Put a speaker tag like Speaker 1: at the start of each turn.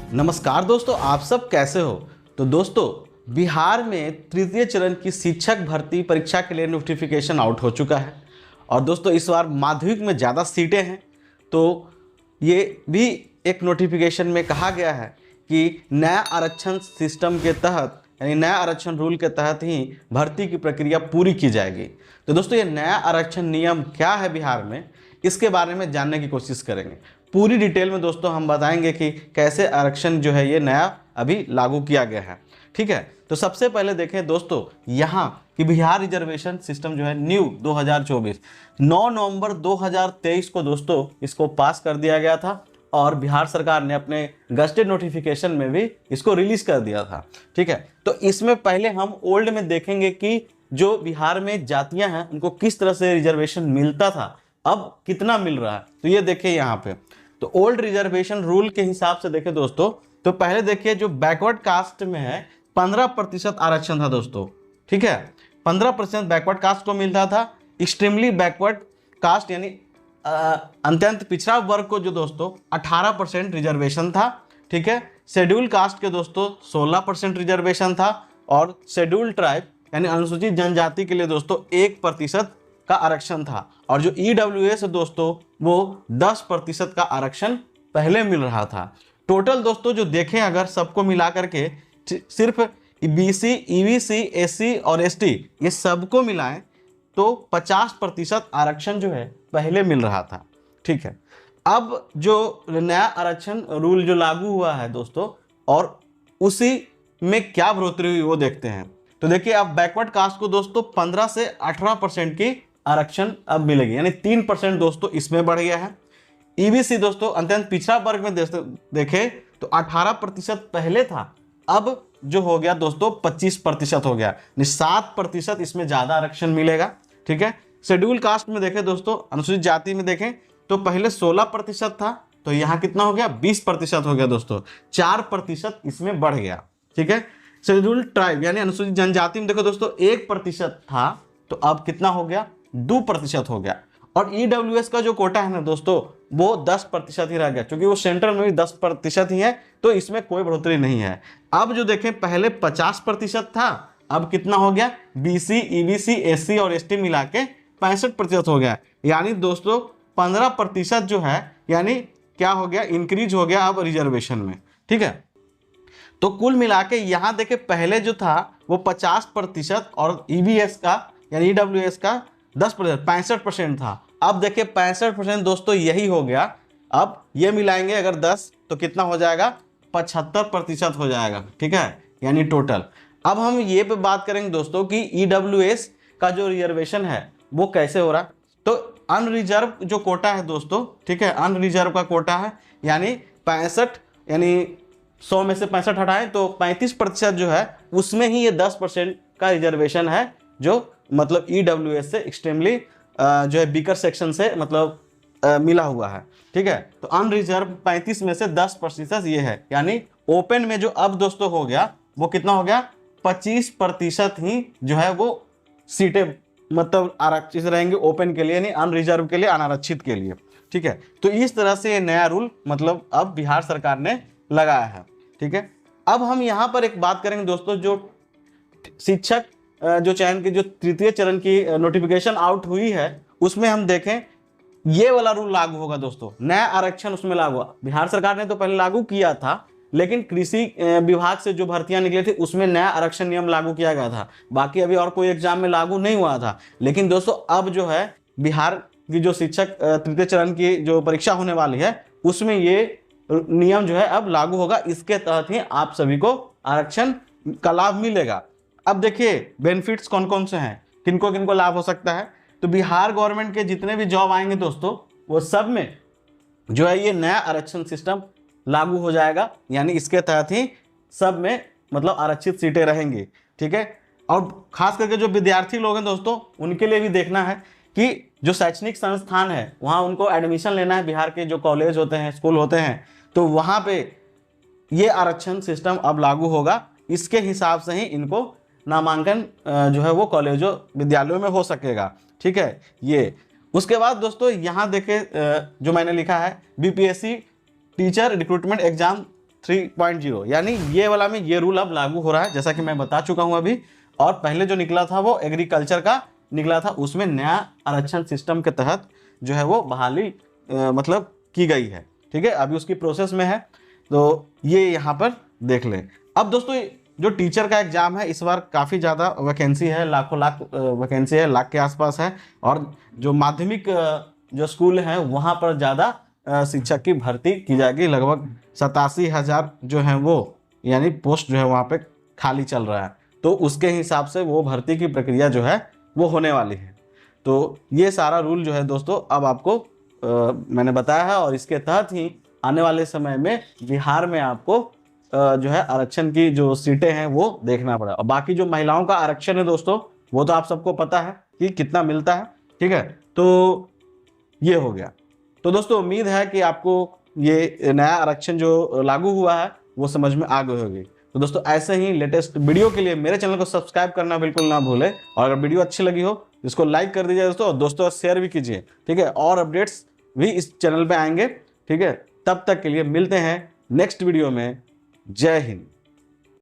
Speaker 1: नमस्कार दोस्तों, आप सब कैसे हो। तो दोस्तों, बिहार में तृतीय चरण की शिक्षक भर्ती परीक्षा के लिए नोटिफिकेशन आउट हो चुका है। और दोस्तों, इस बार माध्यमिक में ज़्यादा सीटें हैं, तो ये भी एक नोटिफिकेशन में कहा गया है कि नया आरक्षण सिस्टम के तहत यानी नया आरक्षण रूल के तहत ही भर्ती की प्रक्रिया पूरी की जाएगी। तो दोस्तों, ये नया आरक्षण नियम क्या है बिहार में, इसके बारे में जानने की कोशिश करेंगे। पूरी डिटेल में दोस्तों हम बताएंगे कि कैसे आरक्षण जो है ये नया अभी लागू किया गया है। ठीक है, तो सबसे पहले देखें दोस्तों यहाँ कि बिहार रिजर्वेशन सिस्टम जो है न्यू 2024 9 नवंबर 2023 को दोस्तों इसको पास कर दिया गया था और बिहार सरकार ने अपने गजटेड नोटिफिकेशन में भी इसको रिलीज कर दिया था। ठीक है, तो इसमें पहले हम ओल्ड में देखेंगे कि जो बिहार में जातियां हैं उनको किस तरह से रिजर्वेशन मिलता था, अब कितना मिल रहा है। तो ये देखिए यहाँ पे, तो ओल्ड रिजर्वेशन रूल के हिसाब से देखें दोस्तों, तो पहले देखिए जो बैकवर्ड कास्ट में है 15% आरक्षण था दोस्तों। ठीक है, 15% बैकवर्ड कास्ट को मिलता था। एक्सट्रीमली बैकवर्ड कास्ट यानी अत्यंत पिछड़ा वर्ग को जो दोस्तों 18% रिजर्वेशन था। ठीक है, शेड्यूल कास्ट के दोस्तों 16% रिजर्वेशन था और शेड्यूल ट्राइब यानी अनुसूचित जनजाति के लिए दोस्तों 1% का आरक्षण था। और जो ईडब्ल्यूएस है दोस्तों वो 10% का आरक्षण पहले मिल रहा था। टोटल दोस्तों जो देखें अगर सबको मिला करके सिर्फ बीसी, ईबीसी, एससी और एसटी ये सबको मिलाएं तो 50% आरक्षण जो है पहले मिल रहा था। ठीक है, अब जो नया आरक्षण रूल जो लागू हुआ है दोस्तों और उसी में क्या बढ़ोतरी हुई वो देखते हैं। तो देखिए, अब बैकवर्ड कास्ट को दोस्तों 15 से 18% की आरक्षण अब मिलेगी, यानी 3% दोस्तों इसमें बढ़ गया है। ईबीसी दोस्तों अत्यंत पिछड़ा वर्ग में देखें तो 18% पहले था, अब जो हो गया दोस्तों 25% हो गया, 7% इसमें ज्यादा आरक्षण मिलेगा। ठीक है, शेड्यूल कास्ट में देखें दोस्तों, अनुसूचित जाति में देखें तो पहले 16% था, तो यहाँ कितना हो गया 20% हो गया दोस्तों, 4% इसमें बढ़ गया। ठीक है, शेड्यूल ट्राइब यानी अनुसूचित जनजाति में देखो दोस्तों 1% था, तो अब कितना हो गया 2% हो गया। और ईडब्ल्यूएस का जो कोटा है ना दोस्तों वो 10% ही रह गया, क्योंकि वो सेंट्रल में भी 10% ही है, तो इसमें कोई बढ़ोतरी नहीं है। अब जो देखें पहले 50% था, अब कितना हो गया बीसी, ईबीसी, एससी और एसटी मिला के 65% हो गया, यानी दोस्तों 15% जो है यानी क्या हो गया इंक्रीज हो गया अब रिजर्वेशन में। ठीक है, तो कुल मिला के यहाँ देखे पहले जो था वो 50% और ईबीएस का यानी ईडब्ल्यूएस का 10% 65% था, अब देखिए 65% दोस्तों यही हो गया। अब ये मिलाएंगे अगर 10 तो कितना हो जाएगा 75% हो जाएगा। ठीक है, यानी टोटल। अब हम ये पे बात करेंगे दोस्तों कि ईडब्ल्यूएस का जो रिजर्वेशन है वो कैसे हो रहा। तो अनरिजर्व जो कोटा है दोस्तों, ठीक है, अनरिजर्व का कोटा है यानी 65 यानी 100 में से 65 हटाएं तो 35% जो है उसमें ही ये 10% का रिजर्वेशन है, जो मतलब ईडब्ल्यूएस से एक्सट्रीमली जो है बीकर सेक्शन से मतलब मिला हुआ है। ठीक है, तो अनरिजर्व 35 में से 10% ये है, यानी ओपन में जो अब दोस्तों हो गया वो कितना हो गया 25% ही जो है वो सीटें मतलब आरक्षित रहेंगे ओपन के लिए, यानी अनरिजर्व के लिए, अनारक्षित के लिए। ठीक है, तो इस तरह से ये नया रूल मतलब अब बिहार सरकार ने लगाया है। ठीक है, अब हम यहाँ पर एक बात करेंगे दोस्तों, जो शिक्षक जो चयन की जो तृतीय चरण की नोटिफिकेशन आउट हुई है उसमें हम देखें ये वाला रूल लागू होगा दोस्तों, नया आरक्षण उसमें लागू हुआ। बिहार सरकार ने तो पहले लागू किया था, लेकिन कृषि विभाग से जो भर्तियां निकली थी उसमें नया आरक्षण नियम लागू किया गया था, बाकी अभी और कोई एग्जाम में लागू नहीं हुआ था। लेकिन दोस्तों अब जो है बिहार की जो शिक्षक तृतीय चरण की जो परीक्षा होने वाली है उसमें ये नियम जो है अब लागू होगा, इसके तहत ही आप सभी को आरक्षण का लाभ मिलेगा। अब देखिए बेनिफिट्स कौन कौन से हैं, किनको किनको लाभ हो सकता है। तो बिहार गवर्नमेंट के जितने भी जॉब आएंगे दोस्तों वो सब में जो है ये नया आरक्षण सिस्टम लागू हो जाएगा, यानी इसके तहत ही सब में मतलब आरक्षित सीटें रहेंगी। ठीक है, और खास करके जो विद्यार्थी लोग हैं दोस्तों उनके लिए भी देखना है कि जो शैक्षणिक संस्थान है वहाँ उनको एडमिशन लेना है, बिहार के जो कॉलेज होते हैं, स्कूल होते हैं, तो वहाँ पे ये आरक्षण सिस्टम अब लागू होगा। इसके हिसाब से ही इनको नामांकन जो है वो कॉलेजों विद्यालयों में हो सकेगा। ठीक है, ये उसके बाद दोस्तों यहाँ देखे जो मैंने लिखा है बीपीएससी टीचर रिक्रूटमेंट एग्जाम 3.0, यानी ये वाला में ये रूल अब लागू हो रहा है, जैसा कि मैं बता चुका हूं अभी। और पहले जो निकला था वो एग्रीकल्चर का निकला था, उसमें नया आरक्षण सिस्टम के तहत जो है वो बहाली मतलब की गई है। ठीक है, अभी उसकी प्रोसेस में है, तो ये यहाँ पर देख लें। अब दोस्तों जो टीचर का एग्जाम है, इस बार काफ़ी ज़्यादा वैकेंसी है, लाखों लाख वैकेंसी है, लाख के आसपास है। और जो माध्यमिक जो स्कूल हैं वहाँ पर ज़्यादा शिक्षक की भर्ती की जाएगी। लगभग 87,000 जो है वो यानी पोस्ट जो है वहाँ पे खाली चल रहा है, तो उसके हिसाब से वो भर्ती की प्रक्रिया जो है वो होने वाली है। तो ये सारा रूल जो है दोस्तों अब आपको मैंने बताया है, और इसके तहत ही आने वाले समय में बिहार में आपको जो है आरक्षण की जो सीटें हैं वो देखना पड़ा। और बाकी जो महिलाओं का आरक्षण है दोस्तों, वो तो आप सबको पता है कि कितना मिलता है। ठीक है, तो ये हो गया। तो दोस्तों उम्मीद है कि आपको ये नया आरक्षण जो लागू हुआ है वो समझ में आ गई होगी। तो दोस्तों ऐसे ही लेटेस्ट वीडियो के लिए मेरे चैनल को सब्सक्राइब करना बिल्कुल ना भूलें, और अगर वीडियो अच्छी लगी हो इसको लाइक कर दीजिए दोस्तों, और दोस्तों शेयर भी कीजिए। ठीक है, और अपडेट्स भी इस चैनल पे आएंगे। ठीक है, तब तक के लिए मिलते हैं नेक्स्ट वीडियो में। जय हिंद।